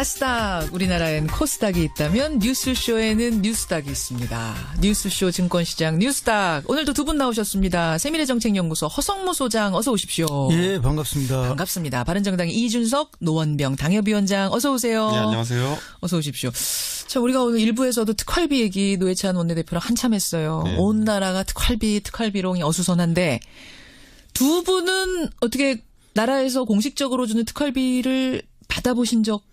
아스닥 우리나라엔 코스닥이 있다면 뉴스쇼에는 뉴스닥이 있습니다. 뉴스쇼 증권시장 뉴스닥 오늘도 두 분 나오셨습니다. 세미래정책연구소 허성무 소장 어서 오십시오. 예, 반갑습니다. 반갑습니다. 바른정당 이준석 노원병 당협위원장 어서 오세요. 네, 안녕하세요. 어서 오십시오. 자, 우리가 오늘 일부에서도 특활비 얘기 노회찬 원내대표랑 한참 했어요. 네. 온 나라가 특활비로 어수선한데 두 분은 어떻게 나라에서 공식적으로 주는 특활비를 받아보신 적?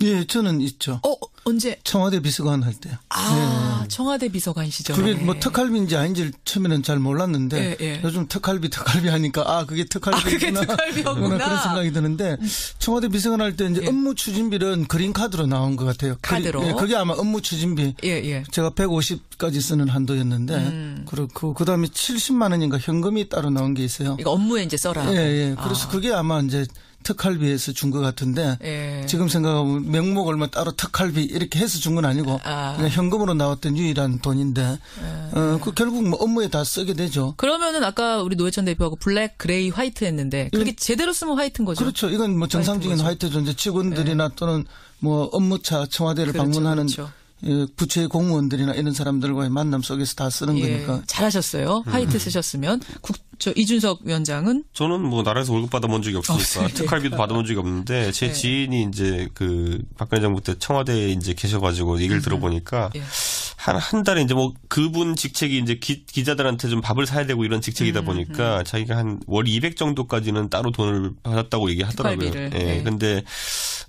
예, 저는 있죠. 언제? 청와대 비서관 할 때. 아, 청와대 비서관 시절에. 그게 뭐 특활비인지 아닌지 처음에는 잘 몰랐는데 예. 요즘 특활비 하니까 그게 특활비구나. 그게 특활비였구나. 그런 생각이 드는데 청와대 비서관 할 때 이제 업무 추진비는 그린카드로 나온 것 같아요. 카드로? 예, 그게 아마 업무 추진비. 예. 제가 150까지 쓰는 한도였는데 그렇고 그다음에 70만 원인가 현금이 따로 나온 게 있어요. 이거 업무에 이제 써라. 예. 그래서 그게 아마 이제 특활비에서 준 것 같은데 예. 지금 생각하면 명목을 뭐 따로 특활비 이렇게 해서 준 건 아니고 그냥 현금으로 나왔던 유일한 돈인데 그 결국 뭐 업무에 다 쓰게 되죠. 그러면은 아까 우리 노회찬 대표하고 블랙, 그레이, 화이트 했는데 그게 제대로 쓰면 화이트인 거죠? 그렇죠. 이건 뭐 정상적인 화이트죠. 이제 직원들이나 또는 뭐 업무차 청와대를 방문하는 부처의 공무원들이나 이런 사람들과의 만남 속에서 다 쓰는 거니까. 잘하셨어요. 화이트 쓰셨으면. 이준석 위원장은? 저는 뭐 나라에서 월급 받아본 적이 없으니까 특활비도 받아본 적이 없는데 제 지인이 이제 그 박근혜 정부 때 청와대에 이제 계셔가지고 얘기를 들어보니까 한 달에 이제 뭐 그분 직책이 이제 기자들한테 좀 밥을 사야 되고 이런 직책이다 보니까 자기가 한 월 200 정도까지는 따로 돈을 받았다고 얘기하더라고요. 특활비를. 근데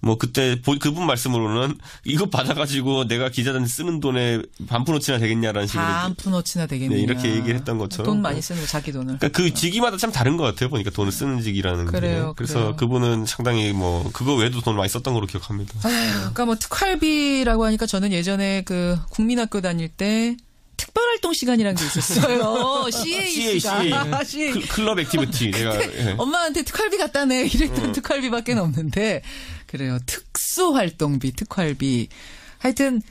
뭐 그때 그분 말씀으로는 이거 받아가지고 내가 기자들한테 쓰는 돈에 반푼어치나 되겠냐라는 식으로. 반푼어치나 되겠냐. 네, 이렇게 얘기를 했던 것처럼. 돈 많이 쓰는 거 자기 돈을. 그러니까 그 직위마다 참 다른 것 같아요. 보니까 돈을 쓰는 직이라는 그래요, 게. 그래서 그래요. 그분은 상당히 뭐 그거 외에도 돈을 많이 썼던 걸로 기억합니다. 그러니까 뭐 특활비라고 하니까 저는 예전에 그 국민학교 다닐 때 특별활동 시간이라는 게 있었어요. CAC가. CA. 클럽 액티비티. 내가 엄마한테 특활비 갖다 내 이랬던 특활비밖에 없는데 그래요. 특수활동비, 특활비. 하여튼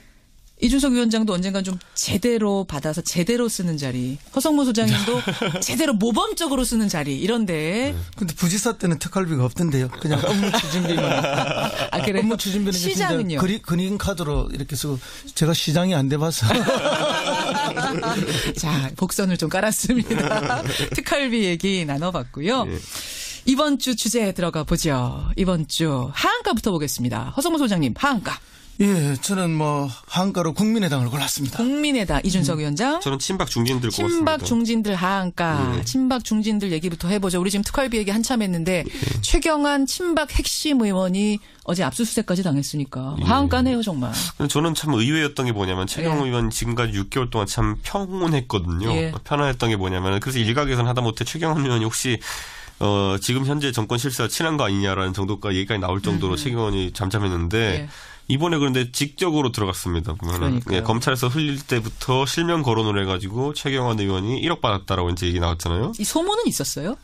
이준석 위원장도 언젠간 좀 제대로 받아서 제대로 쓰는 자리. 허성무 소장님도 제대로 모범적으로 쓰는 자리. 이런데. 근데 부지사 때는 특활비가 없던데요. 그냥 업무 추진비만. 그래요? 업무 추진비는 시장은요? 그린카드로 이렇게 쓰고 제가 시장이 안 돼봐서. 자, 복선을 좀 깔았습니다. 특활비 얘기 나눠봤고요. 이번 주 주제에 들어가 보죠. 이번 주 하한가부터 보겠습니다. 허성무 소장님, 하한가. 예, 저는 뭐 하한가로 국민의당을 골랐습니다. 국민의당 이준석 위원장. 저는 친박 중진들 고맙습니다. 친박 중진들 하한가. 친박 중진들 얘기부터 해보죠. 우리 지금 특활비 얘기 한참 했는데 최경환 친박 핵심 의원이 어제 압수수색까지 당했으니까 하한가네요 정말. 저는 참 의외였던 게 뭐냐면 최경환 의원 지금까지 6개월 동안 참 평온했거든요. 편안했던 게 뭐냐면 그래서 일각에서는 하다못해 최경환 의원이 혹시 지금 현재 정권 실세와 친한 거 아니냐라는 정도까지 얘기까지 나올 정도로 최경환이 잠잠했는데 이번에 그런데 직접으로 들어갔습니다. 보면은 검찰에서 흘릴 때부터 실명 거론을 해가지고 최경환 의원이 1억 받았다라고 이제 얘기 나왔잖아요. 이 소문은 있었어요?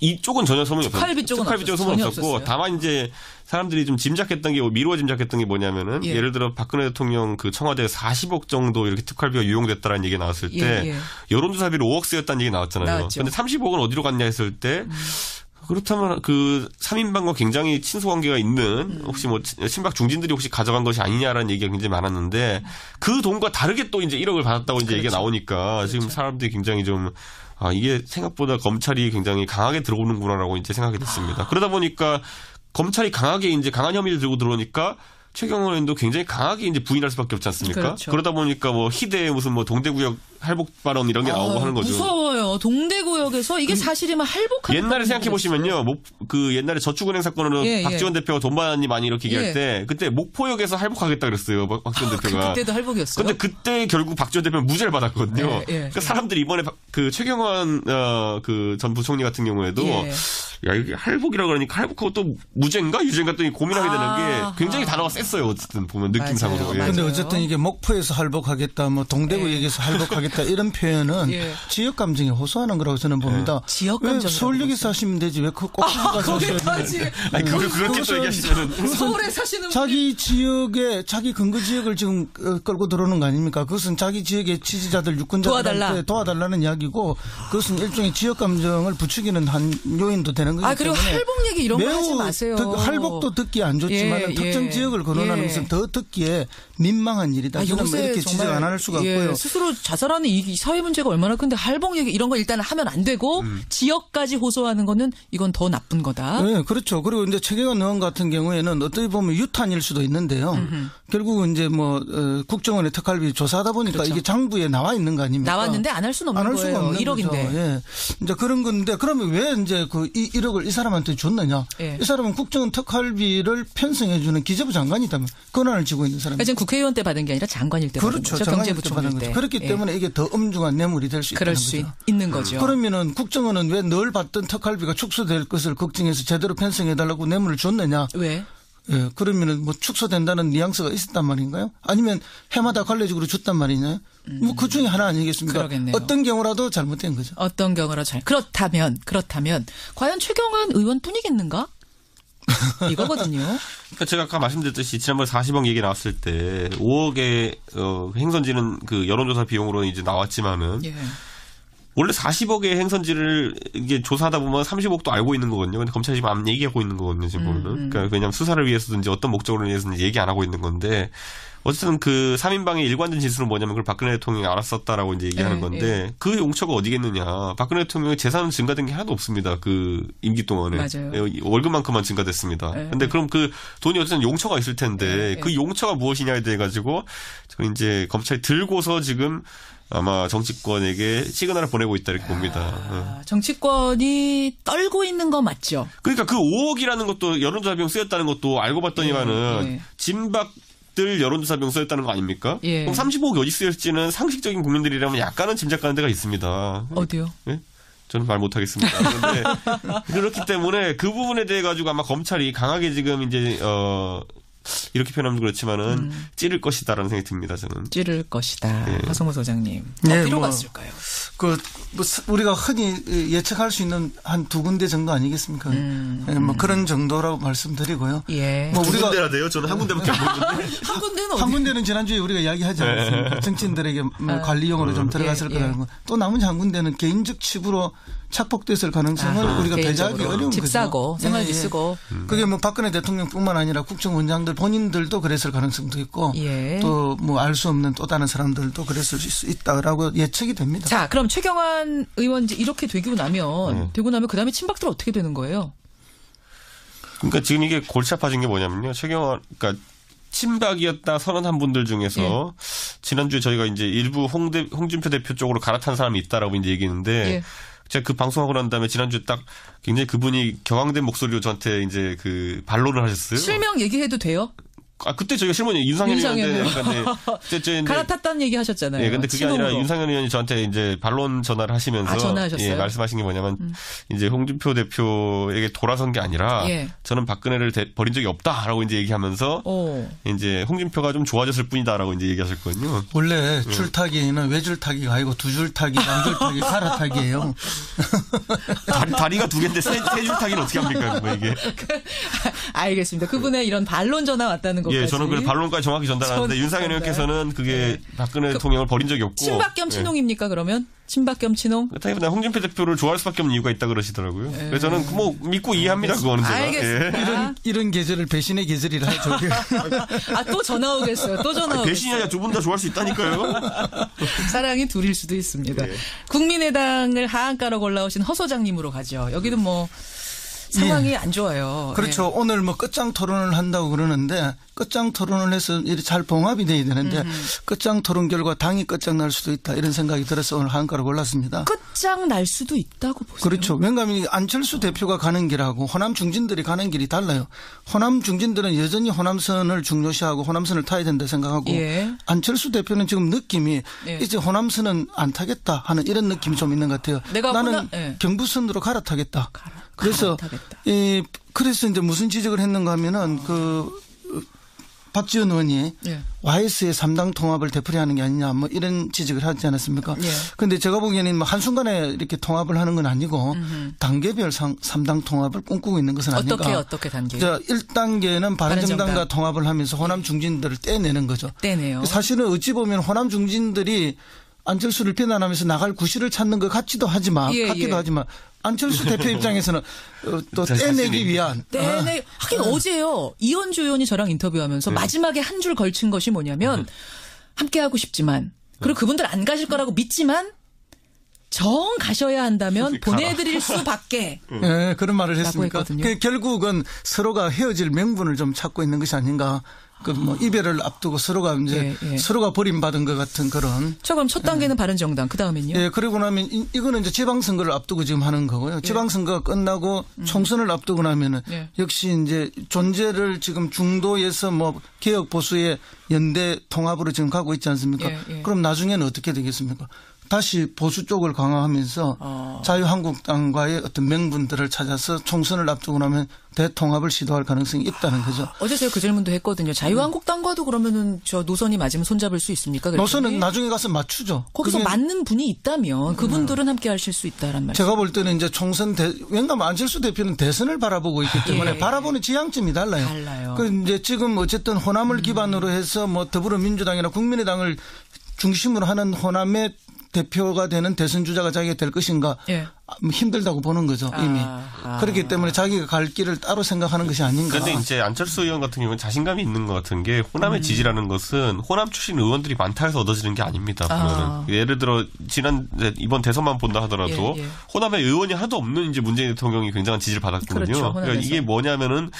이쪽은 전혀 소문이 없었어요. 특활비 쪽은 소문 없었고 다만 이제 사람들이 좀 짐작했던 게 미루어 짐작했던 게 뭐냐면은 예를 들어 박근혜 대통령 그 청와대에 40억 정도 이렇게 특활비가 유용됐다라는 얘기 나왔을 때 여론조사비로 5억 쓰였다는 얘기 나왔잖아요. 그런데 30억은 어디로 갔냐 했을 때 그렇다면 그 3인방과 굉장히 친소 관계가 있는 혹시 뭐 친박 중진들이 혹시 가져간 것이 아니냐라는 얘기가 굉장히 많았는데 그 돈과 다르게 또 이제 1억을 받았다고 이제 얘기가 나오니까 지금 사람들이 굉장히 좀 이게 생각보다 검찰이 굉장히 강하게 들어오는구나라고 이제 생각이 됐습니다. 그러다 보니까 검찰이 강하게 이제 강한 혐의를 들고 들어오니까 최경환 의원도 굉장히 강하게 이제 부인할 수밖에 없지 않습니까? 그렇죠. 그러다 보니까 뭐 희대의 무슨 뭐 동대구역 할복 발언 이런 게 나오고 하는 거죠. 무서워요. 동대구역에서 이게 사실이면 할복하는 옛날에 생각해 보시면요. 그 옛날에 저축은행 사건으로 박지원 대표가 돈 받았니 많이 이렇게 얘기할 때 그때 목포역에서 할복하겠다 그랬어요. 박지원 대표가. 그때도 할복이었어요. 근데 그때 결국 박지원 대표는 무죄를 받았거든요. 그러니까 사람들이 이번에 그 최경환 그 전 부총리 같은 경우에도 야 이게 할복이라 그러니까 할복하고 또 무죄인가 유죄인가 또 고민하게 되는 게 굉장히 단어가 셌어요. 어쨌든 보면 느낌상으로. 근데 어쨌든 이게 목포에서 할복하겠다, 뭐 동대구 얘기해서 할복하겠다. 하겠다 이런 표현은 예. 지역 감정에 호소하는 거라고 저는 봅니다. 지역 왜 감정 서울역에 사시면 되지 왜 꼭 가서 사셔야지. 아니 그렇게 또 얘기하시면 서울에 사시는 자기 지역에 자기 근거 지역을 지금 끌고 들어오는 거 아닙니까? 그것은 자기 지역의 지지자들 유권자들한테 도와달라는 이야기고 그것은 일종의 지역 감정을 부추기는 한 요인도 되는 거기 그리고 때문에 할복 얘기 이런 거 하지 마세요. 할복도 듣기 안 좋지만 특정 지역을 거론하는 것은 더 듣기에 민망한 일이다. 저는 뭐 이렇게 지적 안 할 수가 없고요. 스스로 자살하는 이 사회 문제가 얼마나 큰데 할복 얘기 이런 거 일단 하면 안 되고 지역까지 호소하는 거는 이건 더 나쁜 거다. 네, 그렇죠. 그리고 이제 최경환 의원 같은 경우에는 어떻게 보면 유탄일 수도 있는데요. 결국은 이제 뭐 국정원의 특활비 조사하다 보니까 그렇죠. 이게 장부에 나와 있는 거 아닙니까? 나왔는데 안 할 수는 없는 안 할 거예요. 수가 없는 1억인데. 거죠. 예. 이제 그런 건데 그러면 왜 이제 그 1억을 이 사람한테 줬느냐? 예. 이 사람은 국정원 특활비를 편성해 주는 기재부 장관이다면 권한을 쥐고 있는 사람이죠. 지금 국회의원 때 받은 게 아니라 장관일 때 받은 그렇죠. 거죠. 경제부총리 때. 그렇기 때문에 이게 더 엄중한 뇌물이 될 수 있다는 그럴 거죠. 수 있는 거죠. 그러면은 국정원은 왜 늘 받던 특활비가 축소될 것을 걱정해서 제대로 편성해달라고 뇌물을 줬느냐? 왜? 예, 그러면은 뭐 축소된다는 뉘앙스가 있었단 말인가요? 아니면 해마다 관례적으로 줬단 말이냐? 뭐 그 중에 하나 아니겠습니까? 그러겠네요. 어떤 경우라도 잘못된 거죠. 어떤 경우라도 그렇다면 과연 최경환 의원뿐이겠는가? 이거거든요. 그러니까 제가 아까 말씀드렸듯이 지난번에 40억 얘기 나왔을 때 5억의 행선지는 그 여론조사 비용으로 이제 나왔지만은 예. 원래 40억의 행선지를 이게 조사하다 보면 30억도 알고 있는 거거든요. 근데 검찰이 지금 안 얘기하고 있는 거거든요. 지금 보면은. 그러니까 왜냐하면 수사를 위해서든지 어떤 목적으로 위해서든지 얘기 안 하고 있는 건데 어쨌든 그 3인방의 일관된 진술은 뭐냐면 그걸 박근혜 대통령이 알았었다라고 이제 얘기하는 건데 그 용처가 어디겠느냐. 박근혜 대통령의 재산은 증가된 게 하나도 없습니다. 그 임기 동안에. 맞아요. 월급만큼만 증가됐습니다. 근데 그럼 그 돈이 어쨌든 용처가 있을 텐데 그 용처가 무엇이냐에 대해 가지고 이제 검찰이 들고서 지금 아마 정치권에게 시그널을 보내고 있다 이렇게 봅니다. 정치권이 떨고 있는 거 맞죠? 그러니까 그 5억이라는 것도 여론조사 비용 쓰였다는 것도 알고 봤더니만은 진박들 여론조사 비용 쓰였다는 거 아닙니까? 예. 그럼 35억이 어디 쓰였을지는 상식적인 국민들이라면 약간은 짐작가는 데가 있습니다. 어디요? 예? 저는 말 못하겠습니다. 그런데 그렇기 때문에 그 부분에 대해 가지고 아마 검찰이 강하게 지금 이제 이렇게 표현하면 그렇지만은 찌를 것이다라는 생각이 듭니다. 저는. 찌를 것이다. 예. 하성모 소장님. 네, 어디로 뭐, 갔을까요? 뭐 우리가 흔히 예측할 수 있는 한 2군데 정도 아니겠습니까? 네, 뭐 그런 정도라고 말씀드리고요. 예. 뭐 두 우리가 군데나 돼요? 저는 한 군데밖에 안 보는데. 한 군데는 어디? 한 군데는 지난주에 우리가 이야기하지 않았습니까? 정치인들에게 뭐 관리용으로 좀 들어갔을 거라는 거. 또 나머지 한 군데는 개인적 칩으로 착복됐을 가능성을 우리가 배제하기 어려운 집 거죠. 사고 생활비 쓰고. 그게 뭐 박근혜 대통령뿐만 아니라 국정원장들 본인들도 그랬을 가능성도 있고 또 뭐 알 수 없는 또 다른 사람들도 그랬을 수 있다라고 예측이 됩니다. 자, 그럼 최경환 의원 이제 이렇게 되고 나면 그다음에 친박들 어떻게 되는 거예요? 그러니까 지금 이게 골치 아파진 게 뭐냐면요. 최경환 그러니까 친박이었다 선언한 분들 중에서 지난주에 저희가 이제 일부 홍준표 대표 쪽으로 갈아탄 사람이 있다라고 이제 얘기했는데 제가 그 방송하고 난 다음에 지난주에 딱 굉장히 그분이 격앙된 목소리로 저한테 이제 그 반론을 하셨어요. 실명 얘기해도 돼요? 그때 저희가 실무는 윤상현 의원인데 그때 갈아탔다는 얘기 하셨잖아요. 예, 근데 그게 친홍으로. 아니라 윤상현 의원이 저한테 이제 반론 전화를 하시면서 전화하셨어요? 예, 말씀하신 게 뭐냐면 이제 홍준표 대표에게 돌아선 게 아니라 저는 박근혜를 버린 적이 없다라고 이제 얘기하면서 이제 홍준표가 좀 좋아졌을 뿐이다라고 이제 얘기하셨거든요. 원래 줄타기는 외줄타기가 아니고 두줄타기, 양줄타기, 갈아타기예요. 다리가 두 개인데 세 줄타기는 어떻게 합니까? 뭐 이게. 알겠습니다. 그분의 이런 반론 전화 왔다는 것까지. 예, 저는 그 반론까지 정확히 전달하는데 윤상현 의원께서는 그게 박근혜 대통령을 버린 적이 없고. 친박 겸 친홍입니까 그러면? 친박 겸 친홍? 그렇다기보다 홍준표 대표를 좋아할 수밖에 없는 이유가 있다 그러시더라고요. 그래서 저는 뭐 믿고 이해합니다. 그거는 제가. 알겠습니다. 이런 계절을 배신의 계절이라 하죠. 또 전화 오겠어요. 또 전화 오겠어요. 배신이 아니라 두 분 다 좋아할 수 있다니까요. 사랑이 둘일 수도 있습니다. 국민의당을 하한가로 골라오신 허 소장님으로 가죠. 여기는 뭐 상황이 안 좋아요. 그렇죠. 오늘 뭐 끝장 토론을 한다고 그러는데 끝장 토론을 해서 이렇게 잘 봉합이 돼야 되는데 끝장 토론 결과 당이 끝장 날 수도 있다 이런 생각이 들어서 오늘 한가로 골랐습니다. 끝장 날 수도 있다고 보세요. 그렇죠. 왜냐하면 안철수 대표가 가는 길하고 호남 중진들이 가는 길이 달라요. 호남 중진들은 여전히 호남선을 중요시하고 호남선을 타야 된다 생각하고 안철수 대표는 지금 느낌이 이제 호남선은 안 타겠다 하는 이런 느낌이 좀 있는 것 같아요. 나는 경부선으로 갈아타겠다. 그래서 그래서 이제 무슨 지적을 했는가 하면은 박지원 의원이 예. YS의 3당 통합을 되풀이하는 게 아니냐 뭐 이런 지적을 하지 않았습니까? 그런데 제가 보기에는 뭐 한순간에 이렇게 통합을 하는 건 아니고 단계별 3당 통합을 꿈꾸고 있는 것은 아닌가. 어떻게 단계? 1단계는 바른정당과 통합을 하면서 호남 중진들을 떼내는 거죠. 떼내요. 사실은 어찌 보면 호남 중진들이 안철수를 비난하면서 나갈 구실을 찾는 것 같기도 하지만 안철수 대표 입장에서는 또 떼내기 위한. 하긴 어제요. 이현주 의원이 저랑 인터뷰하면서 마지막에 한 줄 걸친 것이 뭐냐면 함께하고 싶지만 그리고 그분들 안 가실 거라고 믿지만 정 가셔야 한다면 보내드릴 수밖에. 네, 그런 말을 했습니까? 결국은 서로가 헤어질 명분을 좀 찾고 있는 것이 아닌가. 뭐 이별을 앞두고 서로가 이제 서로가 버림받은 것 같은 그런. 자, 그럼 첫 단계는 바른정당, 그 다음엔요? 예, 그리고 나면 이거는 이제 지방선거를 앞두고 지금 하는 거고요. 지방선거가 끝나고 총선을 앞두고 나면은 역시 이제 존재를 지금 중도에서 뭐 개혁 보수의 연대 통합으로 지금 가고 있지 않습니까? 그럼 나중에는 어떻게 되겠습니까? 다시 보수 쪽을 강화하면서 자유한국당과의 어떤 명분들을 찾아서 총선을 앞두고 나면 대통합을 시도할 가능성이 있다는 거죠. 어제 제가 그 질문도 했거든요. 자유한국당과도 그러면은 저 노선이 맞으면 손잡을 수 있습니까? 그랬더니? 노선은 나중에 가서 맞추죠. 거기서 맞는 분이 있다면 그분들은 함께 하실 수 있다란 말씀. 제가 볼 때는 이제 총선 왜냐하면 안철수 대표는 대선을 바라보고 있기 때문에 바라보는 지향점이 달라요. 이제 지금 어쨌든 호남을 기반으로 해서 뭐 더불어민주당이나 국민의당을 중심으로 하는 호남의 대표가 되는 대선 주자가 자기가 될 것인가 힘들다고 보는 거죠 이미. 그렇기 때문에 자기가 갈 길을 따로 생각하는 것이 아닌가. 그런데 이제 안철수 의원 같은 경우는 자신감이 있는 것 같은 게 호남의 지지라는 것은 호남 출신 의원들이 많다 해서 얻어지는 게 아닙니다. 예를 들어 이번 대선만 본다 하더라도 호남의 의원이 하나도 없는 이제 문재인 대통령이 굉장한 지지를 받았거든요. 그렇죠, 그러니까 이게 뭐냐면은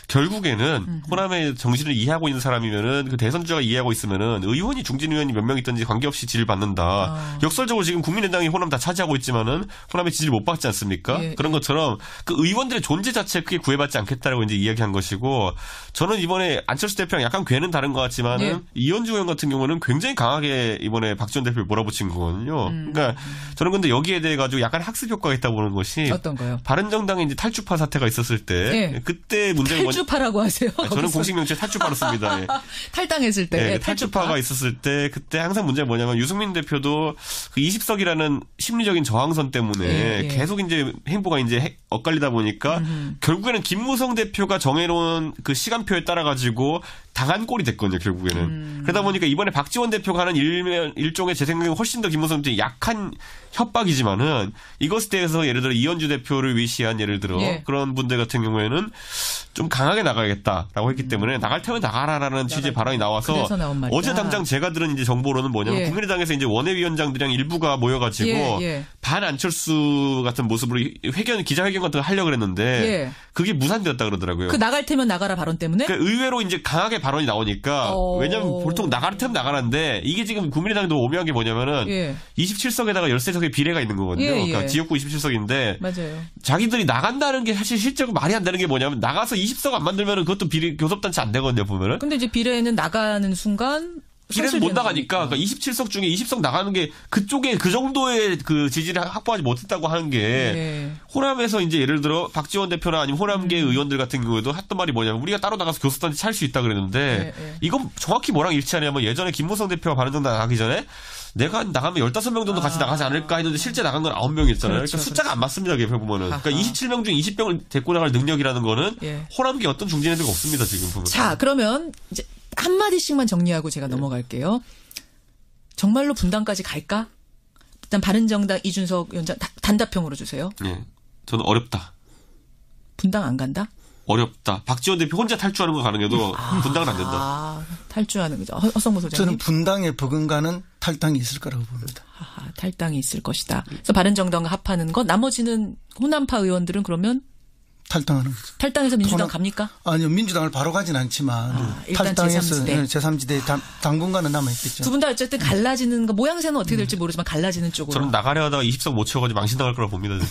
결국에는 호남의 정신을 이해하고 있는 사람이면은 그 대선 주자가 이해하고 있으면은 의원이 중진 의원이 몇 명 있든지 관계없이 지지를 받는다. 역설적으로 지금 국민의당이 호남 다 차지하고 있지만은 호남의 지지를 못 받지 않습니까? 그런 것처럼 그 의원들의 존재 자체에 크게 구애받지 않겠다라고 이제 이야기한 것이고 저는 이번에 안철수 대표랑 약간 궤는 다른 것 같지만은 이현주 의원 같은 경우는 굉장히 강하게 이번에 박지원 대표를 몰아붙인 거거든요. 그러니까 저는 근데 여기에 대해 가지고 약간 학습 효과가 있다고 보는 것이 어떤 거요? 바른정당에 이제 탈주파 사태가 있었을 때 그때 문제가 탈주파라고 하세요? 저는 공식 명칭 탈주파로 씁니다. 탈당했을 때 탈주파가 있었을 때 그때 항상 문제가 뭐냐면 유승민 대표도 그 20석이라는 심리적인 저항선 때문에 계속 이제 행보가 이제 엇갈리다 보니까 결국에는 김무성 대표가 정해놓은 그 시간표에 따라 가지고 당한 꼴이 됐거든요, 결국에는. 그러다 보니까 이번에 박지원 대표가 하는 일종의 제 생각에 훨씬 더 김무성 대표 약한 협박이지만은 이것에 대해서 예를 들어 이현주 대표를 위시한 예를 들어 그런 분들 같은 경우에는 좀 강하게 나가야겠다라고 했기 때문에 나갈 테면 나가라라는 취지의 발언이 나와서 어제 당장 제가 들은 이제 정보로는 뭐냐면 국민의당에서 이제 원외위원장들이랑 일부가 모여가지고 반 안철수 같은 모습으로 기자회견 같은 거 하려고 그랬는데 그게 무산되었다 그러더라고요. 그 나갈 테면 나가라 발언 때문에? 그러니까 의외로 이제 강하게 발언이 나오니까 왜냐하면 보통 나갈 테면 나가라는데 이게 지금 국민의당도 오묘한 게 뭐냐면은 27석에다가 13석의 비례가 있는 거거든요. 그러니까 지역구 27석인데 맞아요. 자기들이 나간다는 게 사실 실제로 말이 안 되는 게 뭐냐면 나가서 20석 안 만들면은 그것도 교섭단체 안 되거든요, 보면은. 근데 이제 비례는 나가는 순간 비례는 못 나가니까 그러니까 27석 중에 20석 나가는 게 그쪽에 그 정도의 그 지지를 확보하지 못했다고 하는 게 호남에서 이제 예를 들어 박지원 대표나 아니면 호남계 의원들 같은 경우에도 했던 말이 뭐냐면 우리가 따로 나가서 교섭단체 찰 수 있다 그랬는데 이건 정확히 뭐랑 일치하냐면 예전에 김무성 대표가 바른정당 나가기 전에 내가 나가면 15명 정도 같이 나가지 않을까 했는데 실제 나간 건 9명이었잖아요. 그러니까 숫자가 안 맞습니다. 그게 보면은. 그러니까 27명 중 20명을 데리고 나갈 능력이라는 거는 호남계 어떤 중진 애들이 없습니다. 지금 보면. 자, 그러면 이제 한마디씩만 정리하고 제가 넘어갈게요. 정말로 분당까지 갈까? 일단 바른정당 이준석 위원장 단답형으로 주세요. 네. 저는 어렵다. 분당 안 간다? 어렵다. 박지원 대표 혼자 탈주하는 거 가능해도 분당은 안 된다. 탈주하는 거죠. 허성무 소장님. 저는 분당에 버금가는 탈당이 있을 거라고 봅니다. 탈당이 있을 것이다. 그래서 바른정당과 합하는 것. 나머지는 호남파 의원들은 그러면 탈당하는 거죠. 탈당해서 민주당 갑니까? 아니요. 민주당을 바로 가진 않지만 일단 탈당해서 제3지대 당분간은 남아있겠죠. 두 분 다 어쨌든 갈라지는 거 모양새는 어떻게 될지 모르지만 갈라지는 쪽으로. 저는 나가려 하다가 20석 못 채워가지고 망신당할 거라고 봅니다.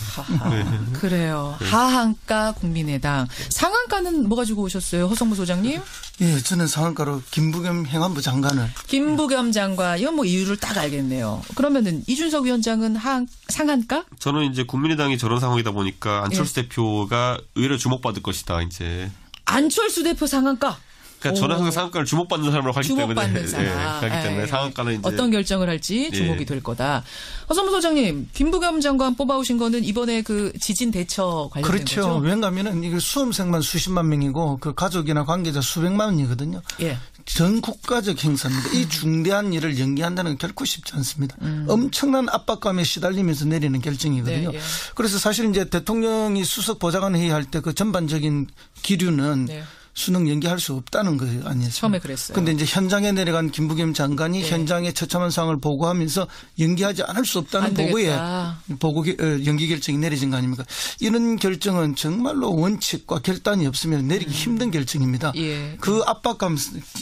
그래요. 하한가 국민의당. 상한가는 뭐 가지고 오셨어요? 허성무 소장님? 예, 저는 상한가로 김부겸 행안부 장관을. 김부겸 장관. 이건 뭐 이유를 딱 알겠네요. 그러면은 이준석 위원장은 상한가? 저는 이제 국민의당이 저런 상황이다 보니까 안철수 대표가 의외로 주목받을 것이다. 이제. 안철수 대표 상한가? 그러니까 저는 항상 상한가를 주목받는 사람으로 가기 때문에. 주목받는 사람. 예, 가기 때문에 상한가는 이제. 어떤 결정을 할지 주목이 될 거다. 허성무 소장님, 김부겸 장관 뽑아오신 거는 이번에 그 지진 대처 관련된 그렇죠. 거죠? 왜냐하면 이게 수험생만 수십만 명이고 그 가족이나 관계자 수백만이거든요. 예. 전 국가적 행사입니다. 이 중대한 일을 연기한다는 건 결코 쉽지 않습니다. 엄청난 압박감에 시달리면서 내리는 결정이거든요. 네, 예. 그래서 사실 이제 대통령이 수석 보좌관 회의할 때 그 전반적인 기류는 네. 수능 연기할 수 없다는 거 아니었어요. 처음에 그랬어요. 그런데 이제 현장에 내려간 김부겸 장관이 현장의 처참한 상황을 보고하면서 연기하지 않을 수 없다는 보고에 연기 결정이 내려진 거 아닙니까? 이런 결정은 정말로 원칙과 결단이 없으면 내리기 힘든 결정입니다. 예. 그 압박감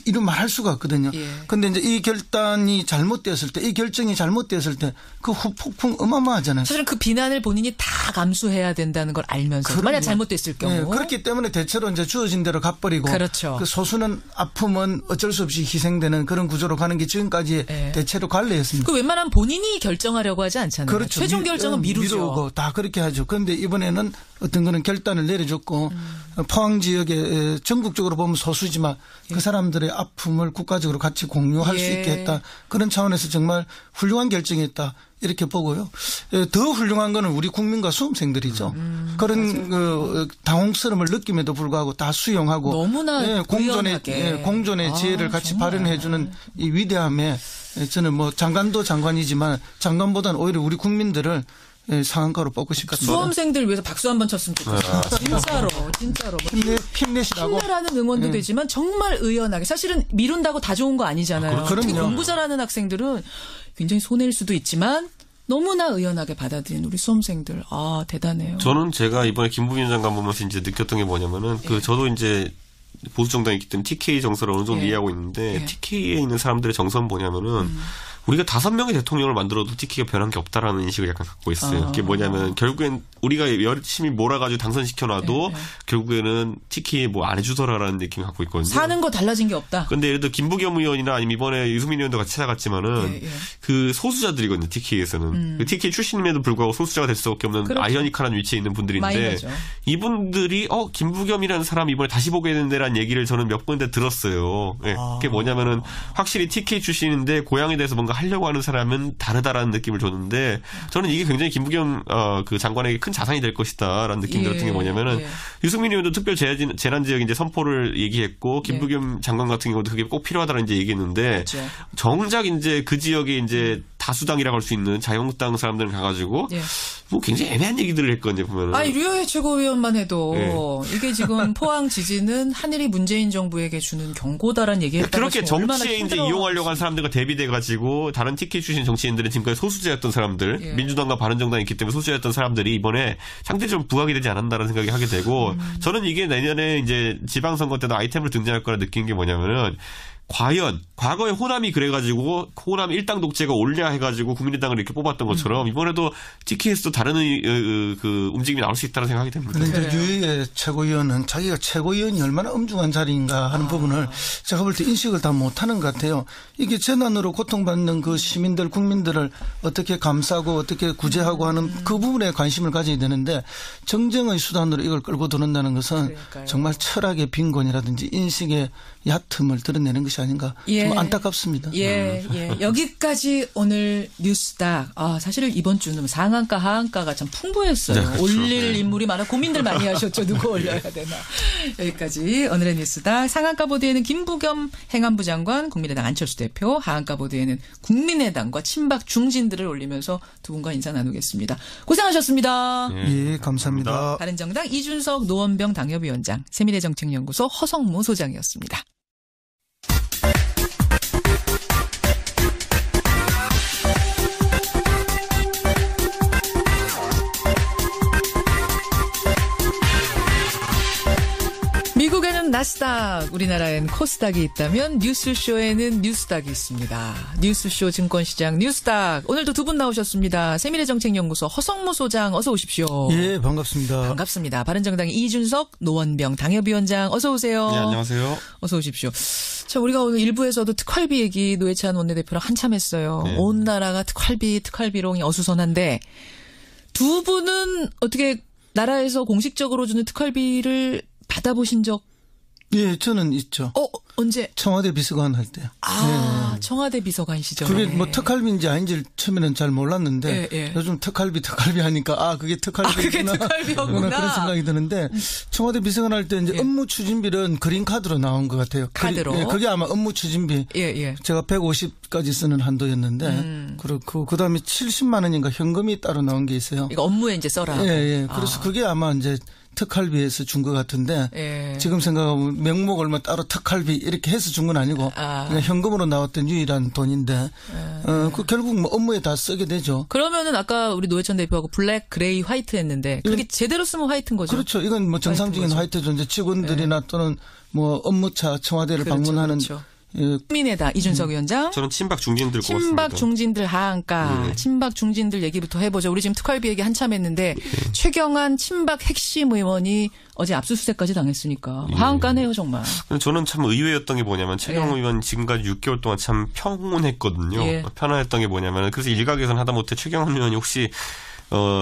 이런 말 할 수가 없거든요. 그런데 이제 이 결단이 잘못되었을 때, 이 결정이 잘못되었을 때 그 후폭풍 어마어마하잖아요. 사실은 그 비난을 본인이 다 감수해야 된다는 걸 알면서 만약 잘못됐을 경우. 네, 그렇기 때문에 대체로 이제 주어진 대로 갚버리고 그렇죠. 그 소수는 아픔은 어쩔 수 없이 희생되는 그런 구조로 가는 게 지금까지 대체로 관례였습니다. 그 웬만하면 본인이 결정하려고 하지 않잖아요. 그렇죠. 최종 결정은 미루고 다 그렇게 하죠. 그런데 이번에는 어떤 거는 결단을 내려줬고 포항 지역에 전국적으로 보면 소수지만 그 사람들의 아픔을 국가적으로 같이 공유할 수 있게 했다. 그런 차원에서 정말 훌륭한 결정이었다. 이렇게 보고요. 더 훌륭한 거는 우리 국민과 수험생들이죠. 그런 그 당혹스러움을 느낌에도 불구하고 다 수용하고 너무나 공존의 지혜를 같이 발현해 주는 이 위대함에 저는 뭐 장관도 장관이지만 장관보다는 오히려 우리 국민들을 상한가로 뽑고 싶습니다. 수험생들 위해서 박수 한번 쳤으면 좋겠어요. 진짜로. 힘내시라고. 힘내라는 응원도 되지만 정말 의연하게. 사실은 미룬다고 다 좋은 거 아니잖아요. 특히 공부 잘하는 학생들은 굉장히 손해일 수도 있지만 너무나 의연하게 받아들인 우리 수험생들. 아, 대단해요. 저는 제가 이번에 김부겸 장관 보면서 이제 느꼈던 게 뭐냐면은 저도 이제 보수 정당이 있기 때문에 TK 정서를 어느 정도 이해하고 있는데 TK에 있는 사람들의 정서는 뭐냐면은 우리가 5명의 대통령을 만들어도 TK가 변한 게 없다라는 인식을 약간 갖고 있어요. 그게 뭐냐면 결국엔 우리가 열심히 몰아가지고 당선시켜놔도 결국에는 TK에 뭐 안 해주더라라는 느낌을 갖고 있거든요. 사는 거 달라진 게 없다. 근데 예를 들어 김부겸 의원이나 아니면 이번에 유승민 의원도 같이 찾아갔지만은 그 소수자들이거든요. TK에서는. 그 TK 출신임에도 불구하고 소수자가 될 수밖에 없는 그렇죠. 아이오닉한 위치에 있는 분들인데 이분들이 김부겸이라는 사람 이번에 다시 보게 된다라는 얘기를 저는 몇 번인데 들었어요. 그게 뭐냐면은 확실히 TK 출신인데 고향에 대해서 뭔가 하려고 하는 사람은 다르다라는 느낌을 줬는데 저는 이게 굉장히 김부겸 그 장관에게 큰 자산이 될 것이다라는 느낌이 들었던 게 뭐냐면은 유승민 의원도 특별 재난 지역 이제 선포를 얘기했고 김부겸 장관 같은 경우도 그게 꼭 필요하다는 이제 얘기했는데 정작 이제 그 지역에 이제 다수당이라고 할 수 있는 자유한국당 사람들은 가가지고 뭐 굉장히 애매한 얘기들을 했거든요 보면은. 아니 류호혜 최고위원만 해도 이게 지금 포항 지진은 하늘이 문재인 정부에게 주는 경고다라는 얘기했다가 그렇게 정치에 이제 이용하려고 한 사람들과 대비돼가지고 다른 TK 출신 정치인들은 지금까지 소수자였던 사람들, 민주당과 바른정당이 있기 때문에 소수자였던 사람들이 이번에 상대적으로 부각이 되지 않았다는 생각이 하게 되고 저는 이게 내년에 이제 지방선거 때도 아이템으로 등장할 거라 느낀 게 뭐냐면은. 과연 과거에 호남이 그래가지고 호남 일당 독재가 올려 해가지고 국민의당을 이렇게 뽑았던 것처럼 이번에도 TK에서도 다른 그 움직임이 나올 수 있다는 생각이 듭니다. 그런데 유희의 최고위원은 자기가 최고위원이 얼마나 엄중한 자리인가 하는 부분을 제가 볼 때 인식을 다 못하는 것 같아요. 이게 재난으로 고통받는 그 시민들 국민들을 어떻게 감싸고 어떻게 구제하고 하는 그 부분에 관심을 가져야 되는데 정쟁의 수단으로 이걸 끌고 도는다는 것은 정말 철학의 빈곤이라든지 인식의 얕음을 드러내는 것이 아닌가 좀 안타깝습니다. 여기까지 오늘 뉴스닥. 사실 이번 주는 상한가 하한가가 참 풍부했어요. 그렇죠. 올릴 인물이 많아 고민들 많이 하셨죠. 누구 올려야 되나. 여기까지 오늘의 뉴스닥. 상한가 보드에는 김부겸 행안부 장관, 국민의당 안철수 대표, 하한가 보드에는 국민의당과 친박 중진들을 올리면서 두 분과 인사 나누겠습니다. 고생하셨습니다. 예, 감사합니다. 바른정당 이준석 노원병 당협위원장, 세미래정책연구소 허성무 소장이었습니다. 미국에는 나스닥, 우리나라엔 코스닥이 있다면 뉴스쇼에는 뉴스닥이 있습니다. 뉴스쇼 증권시장 뉴스닥. 오늘도 두 분 나오셨습니다. 세미래정책연구소 허성무 소장 어서 오십시오. 예, 반갑습니다. 반갑습니다. 바른정당의 이준석 노원병 당협위원장 어서 오세요. 네, 안녕하세요. 어서 오십시오. 자, 우리가 오늘 1부에서도 특활비 얘기 노회찬 원내대표랑 한참 했어요. 온 나라가 특활비롱이 어수선한데 두 분은 어떻게 나라에서 공식적으로 주는 특활비를 받아보신 적 예, 저는 있죠. 언제? 청와대 비서관 할 때요. 네. 청와대 비서관 시절에. 그게 뭐 특활비인지 아닌지 처음에는 잘 몰랐는데 요즘 특활비 하니까 그게 특활비구나. 그게 특활비였구나. 그런 생각이 드는데 청와대 비서관 할 때 이제 업무 추진비는 그린카드로 나온 것 같아요. 카드로. 그게 아마 업무 추진비. 제가 150까지 쓰는 한도였는데 그렇고 그다음에 70만 원인가 현금이 따로 나온 게 있어요. 이거 업무에 이제 써라. 그래서 그게 아마 이제 특활비에서 준 것 같은데 지금 생각하면 명목 얼마 따로 특활비 이렇게 해서 준 건 아니고 그냥 현금으로 나왔던 유일한 돈인데 그 결국 뭐 업무에 다 쓰게 되죠. 그러면은 아까 우리 노회찬 대표하고 블랙, 그레이, 화이트 했는데 그게 제대로 쓰면 화이트인 거죠? 그렇죠. 이건 뭐 정상적인 화이트죠. 이제 직원들이나 또는 뭐 업무차 청와대를 방문하는 국민의당 이준석 위원장. 저는 친박 중진들 고맙습니다. 친박 중진들 하한가. 친박 중진들 얘기부터 해보죠. 우리 지금 특활비 얘기 한참 했는데 최경환 친박 핵심 의원이 어제 압수수색까지 당했으니까 하한가네요 정말. 저는 참 의외였던 게 뭐냐면 최경환 의원 지금까지 6개월 동안 참 평온했거든요. 편안했던 게 뭐냐면 그래서 일각에서는 하다못해 최경환 의원이 혹시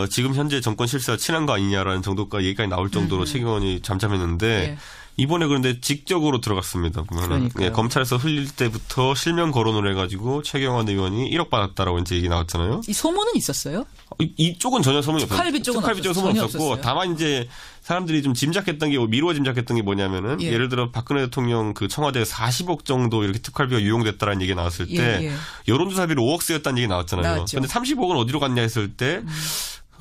지금 현재 정권 실세와 친한 거 아니냐라는 정도까지 얘기까지 나올 정도로 최경환이 잠잠했는데 이번에 그런데 직접으로 들어갔습니다. 보면은 검찰에서 흘릴 때부터 실명 거론을 해가지고 최경환 의원이 1억 받았다라고 이제 얘기 나왔잖아요. 이 소문은 있었어요? 이쪽은 전혀 소문이 없었어요. 특활비 쪽은 소문이 없었고 다만 이제 사람들이 좀 짐작했던 게 미루어 짐작했던 게 뭐냐면은 예를 들어 박근혜 대통령 그 청와대 40억 정도 이렇게 특활비가 유용됐다라는 얘기 나왔을 때 여론조사비로 5억 쓰였다는 얘기 나왔잖아요. 그런데 30억은 어디로 갔냐 했을 때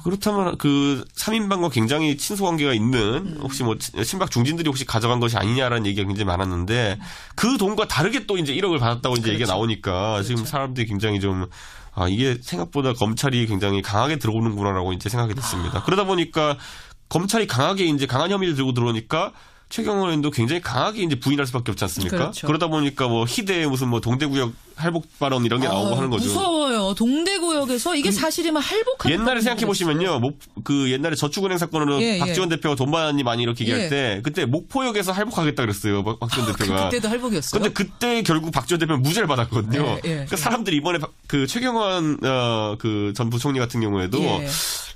그렇다면 그 3인방과 굉장히 친소 관계가 있는 혹시 뭐 친박 중진들이 혹시 가져간 것이 아니냐라는 얘기가 굉장히 많았는데 그 돈과 다르게 또 이제 1억을 받았다고 이제 얘기가 나오니까 지금 사람들이 굉장히 좀 이게 생각보다 검찰이 굉장히 강하게 들어오는구나라고 이제 생각이 됐습니다. 그러다 보니까 검찰이 강하게 이제 강한 혐의를 들고 들어오니까 최경환 의원도 굉장히 강하게 이제 부인할 수밖에 없지 않습니까? 그렇죠. 그러다 보니까 뭐 희대의 무슨 뭐 동대구역 할복 발언 이런 게 나오고 하는 거죠. 무서워요. 동대구역에서 이게 사실이면 할복하는 옛날에 생각해 보시면요. 그 옛날에 저축은행 사건으로 박지원 대표가 돈 받았니 많이 이렇게 얘기할 때 그때 목포역에서 할복하겠다 그랬어요. 박지원 대표가. 그때도 할복이었어요. 근데 그때 결국 박지원 대표는 무죄를 받았거든요. 그러니까 사람들이 이번에 그 최경환 그 전 부총리 같은 경우에도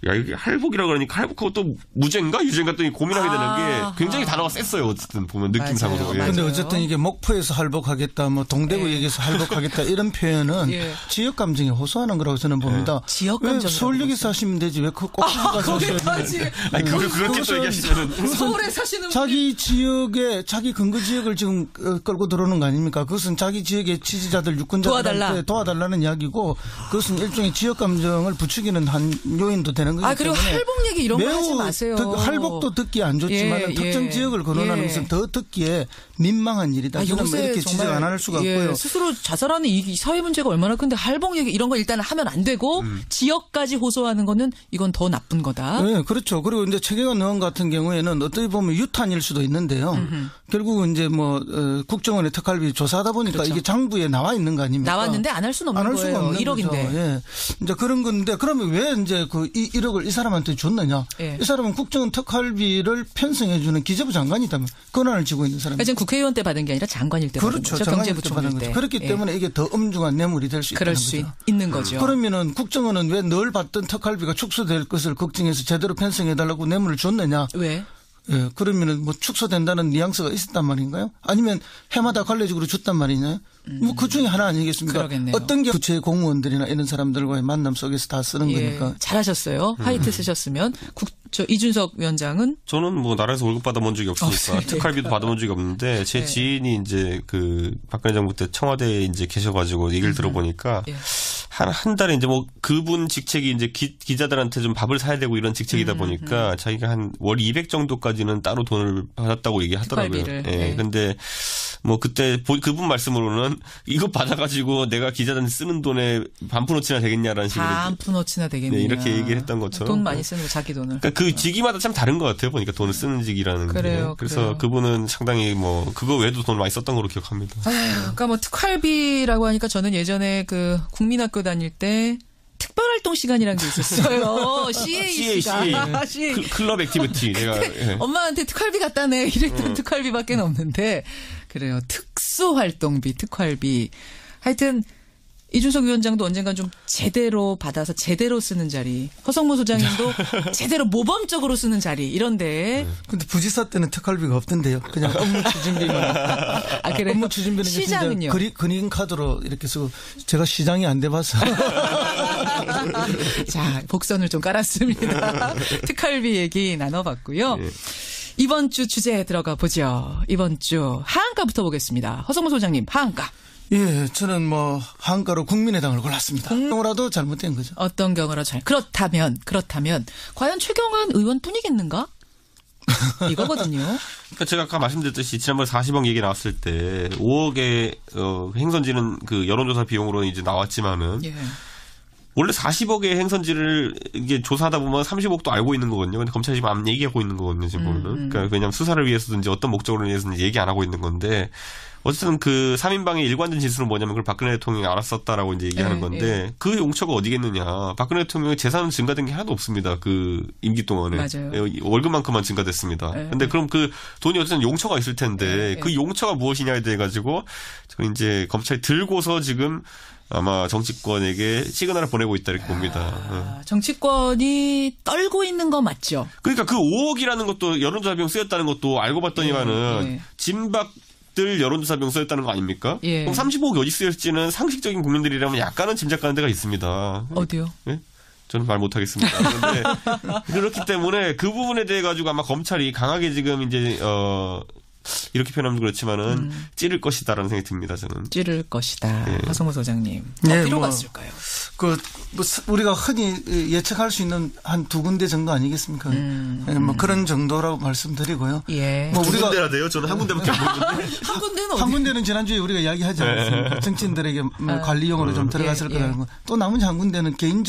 야 이게 할복이라 그러니까 할복하고 또 무죄인가 유죄인가 또 고민하게 되는 게 굉장히 단어가 셌어요. 어쨌든 보면 느낌상으로. 그런데 어쨌든 이게 목포에서 할복하겠다, 뭐 동대구역에서 할복하겠다 이런 표현은 지역 감정에 호소하는 거라고 저는 봅니다. 지역 감정. 왜 서울역에서 하시면 되지 왜 꼭 가서 하셔야 되지? 아니 그렇게 또 얘기하시면은 서울에 사시는 자기 지역에 자기 근거 지역을 지금 끌고 들어오는 거 아닙니까? 그것은 자기 지역의 지지자들 유권자들한테 도와달라는 이야기고 그것은 일종의 지역 감정을 부추기는 한 요인도 되는 거기 때문에. 그리고 할복 얘기 이런 거 하지 마세요. 할복도 듣기 안 좋지만 특정 지역을 거론하는 것은 더 듣기에 민망한 일이다. 저는 뭐 이렇게 지적 안 할 수가 없고요. 스스로 자살하는 이 사회 문제가 얼마나 큰데 할복 얘기 이런 거 일단 하면 안 되고 지역까지 호소하는 거는 이건 더 나쁜 거다. 네, 그렇죠. 그리고 이제 최경환 의원 같은 경우에는 어떻게 보면 유탄일 수도 있는데요. 결국은 이제 뭐 국정원의 특활비 조사하다 보니까 이게 장부에 나와 있는 거 아닙니까? 나왔는데 안 할 수는 없는 거예요. 1억인데. 이제 그런 건데 그러면 왜 이제 그 1억을 이 사람한테 줬느냐? 이 사람은 국정원 특활비를 편성해 주는 기재부 장관이다면 권한을 쥐고 있는 사람이에요. 지금 국회의원 때 받은 게 아니라 장관일 때 받은 거죠. 경제부총리 때. 그렇기 때문에 이게 더 엄중한 뇌물이 될 수 있다는 그럴 거죠. 수 있는 거죠. 그러면은 국정원은 왜 늘 받던 특활비가 축소될 것을 걱정해서 제대로 편성해달라고 뇌물을 줬느냐? 왜? 그러면은 뭐 축소된다는 뉘앙스가 있었단 말인가요? 아니면 해마다 관례적으로 줬단 말이냐요? 뭐 그 중에 하나 아니겠습니까? 그러겠네요. 어떤 게 구체 공무원들이나 이런 사람들과의 만남 속에서 다 쓰는 거니까. 잘하셨어요. 화이트 쓰셨으면. 이준석 위원장은? 저는 뭐 나라에서 월급 받아본 적이 없으니까 특활비도 받아본 적이 없는데 제 지인이 이제 그 박근혜 정부 때 청와대에 이제 계셔가지고 얘기를 들어보니까 한 달에 이제 뭐 그분 직책이 이제 기자들한테 좀 밥을 사야 되고 이런 직책이다 보니까 자기가 한 월 200 정도까지는 따로 돈을 받았다고 얘기하더라고요. 예. 근데 뭐 그때 그분 말씀으로는 이거 받아가지고 내가 기자들한테 쓰는 돈에 반푼어치나 되겠냐라는 식으로. 반푼어치나 되겠냐. 네, 이렇게 얘기를 했던 것처럼. 돈 많이 쓰는 거 자기 돈을. 그러니까 그 직위마다 참 다른 것 같아요. 보니까 돈을 쓰는 직이라는 게. 그래요. 그래서 그분은 상당히 뭐 그거 외에도 돈을 많이 썼던 걸로 기억합니다. 그러니까 뭐 특활비라고 하니까 저는 예전에 그 국민학교 다닐 때 특별활동 시간이라는 게 있었어요. CAC가. 클럽 액티비티. 내가 엄마한테 특활비 갖다 내 이랬던 특활비밖에 없는데 그래요. 특수활동비, 특활비. 하여튼 이준석 위원장도 언젠간 좀 제대로 받아서 제대로 쓰는 자리, 허성무 소장님도 제대로 모범적으로 쓰는 자리 이런데. 근데 부지사 때는 특활비가 없던데요. 그냥 업무 추진비만. 아, 그래. 업무 추진비는 시장은요? 그림 카드로 이렇게 쓰고 제가 시장이 안 돼봐서. 자, 복선을 좀 깔았습니다. 특활비 얘기 나눠봤고요. 예. 이번 주 주제에 들어가 보죠. 이번 주 하한가부터 보겠습니다. 허성무 소장님, 하한가. 예, 저는 뭐 하한가로 국민의당을 골랐습니다. 경우라도 잘못된 거죠. 어떤 경우로 그렇다면 과연 최경환 의원뿐이겠는가? 이거거든요. 그러니까 제가 아까 말씀드렸듯이 지난번 40억 얘기 나왔을 때 5억의 행선지는 그 여론조사 비용으로 이제 나왔지만은 예. 원래 40억의 행선지를 이게 조사하다 보면 30억도 알고 있는 거거든요. 근데 검찰이 지금 안 얘기하고 있는 거거든요. 지금 보면은. 그러니까 왜냐하면 수사를 위해서든지 어떤 목적으로 위해서든지 얘기 안 하고 있는 건데. 어쨌든 그 3인방의 일관된 진술은 뭐냐면 그걸 박근혜 대통령이 알았었다라고 이제 얘기하는 건데 그 용처가 어디겠느냐. 박근혜 대통령의 재산은 증가된 게 하나도 없습니다. 그 임기 동안에. 맞아요. 월급만큼만 증가됐습니다. 근데 그럼 그 돈이 어쨌든 용처가 있을 텐데 그 용처가 무엇이냐에 대해 가지고 저는 이제 검찰이 들고서 지금 아마 정치권에게 시그널을 보내고 있다 이렇게 봅니다. 정치권이 떨고 있는 거 맞죠? 그러니까 그 5억이라는 것도 여론조사 비용 쓰였다는 것도 알고 봤더니만은 진박들 여론조사 비용 쓰였다는 거 아닙니까? 예. 그럼 35억이 어디 쓰였을지는 상식적인 국민들이라면 약간은 짐작가는 데가 있습니다. 어디요? 예? 저는 말 못하겠습니다. 그런데 그렇기 때문에 그 부분에 대해 가지고 아마 검찰이 강하게 지금 이제 이렇게 표현하면 그렇지만은 찌를 것이다라는 생각이 듭니다. 저는. 찌를 것이다. 예. 허성무 소장님. 네, 어디로 뭐, 갔을까요? 뭐 우리가 흔히 예측할 수 있는 한 두 군데 정도 아니겠습니까? 뭐 그런 정도라고 말씀드리고요. 예. 뭐 우리가 돼야 돼요. 저는 한 군데밖에 안 보는데. 한 군데는 어디? 한 군데는 지난주에 우리가 이야기하지 않았습니까? 정치인들에게 뭐 관리용으로 좀 들어갔을 거라는 거. 또 나머지 한 군데는 개인적